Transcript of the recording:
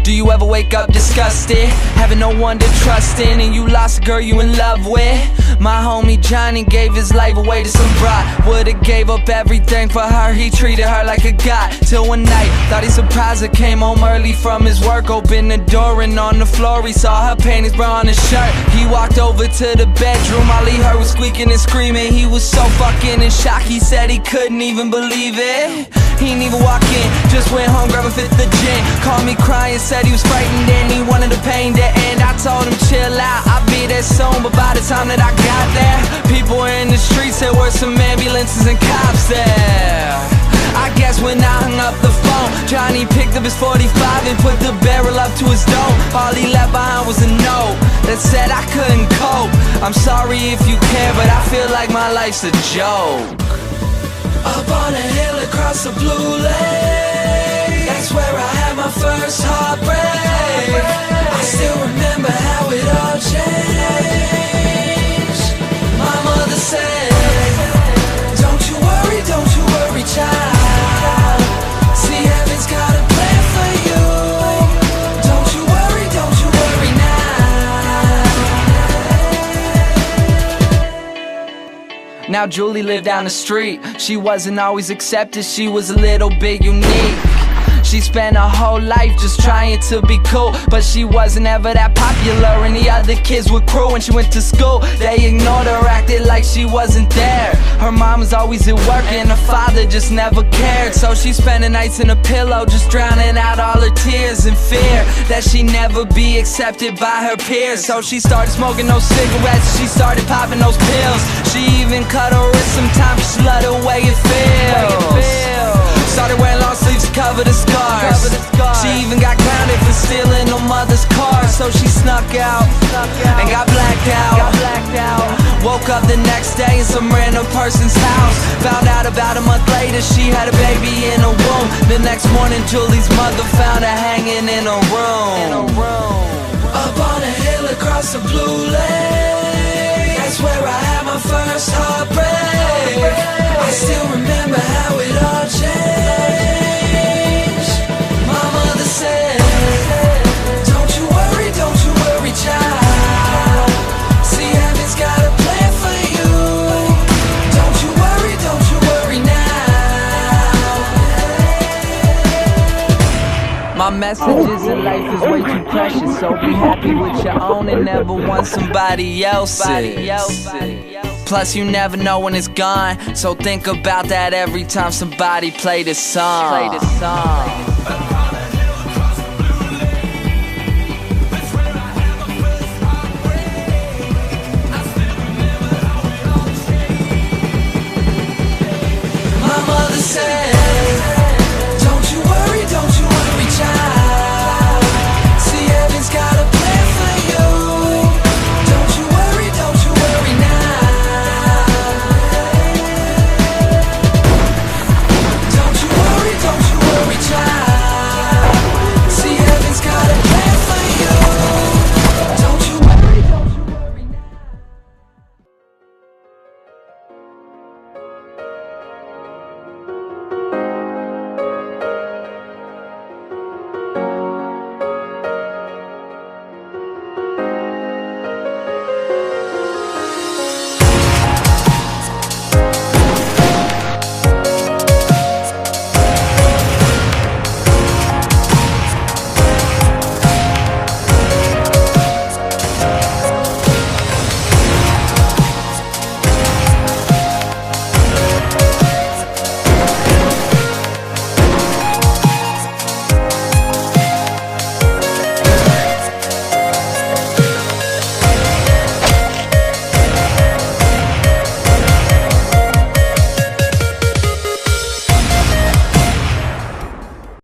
Do you ever wake up disgusted, having no one to trust in, and you lost a girl you in love with? My homie Johnny gave his life away to some broad. Would've gave up everything for her, he treated her like a god. Till one night, thought he surprised her, came home early from his work. Opened the door and on the floor he saw her panties, bra, on his shirt. He walked over to the bedroom, all he heard was squeaking and screaming. He was so fucking in shock, he said he couldn't even believe it. He didn't even walk in, just went home, grabbed a fifth of gin. Called me crying, said he was frightened and he wanted the pain to end. I told him chill out, I'll be there soon. But by the time that I got there, people were in the streets, there were some ambulances and cops there. I guess when I hung up the phone, Johnny picked up his 45 and put the barrel up to his dome. All he left behind was a note that said I couldn't cope. I'm sorry if you care, but I feel like my life's a joke. Up on a hill across the blue lake, that's where I had my first heartbreak. I still remember how it all changed. My mother said, don't you worry, child. See, heaven's got a plan for you. Don't you worry now. Now Julie lived down the street. She wasn't always accepted, she was a little bit unique. She spent her whole life just trying to be cool, but she wasn't ever that popular, and the other kids were cruel. When she went to school, they ignored her, acted like she wasn't there. Her mom was always at work and her father just never cared. So she spent the nights in a pillow, just drowning out all her tears in fear that she'd never be accepted by her peers. So she started smoking those cigarettes, she started popping those pills. She even cut her wrist sometimes, she loved the way it feels. Started wearing long sleeves to cover the scars. She even got grounded for stealing her mother's car. So she snuck out and got blacked out. Woke up the next day in some random person's house. Found out about a month later she had a baby in her womb. The next morning Julie's mother found her hanging in her room. Up on a hill across the blue lake, that's where I had my first heartbreak. I still remember how it all changed. My mother said, don't you worry, child. See, heaven's got a plan for you. Don't you worry now. My messages in life is way too precious, so be happy with your own and never want somebody else's. Plus you never know when it's gone, so think about that every time somebody play this song.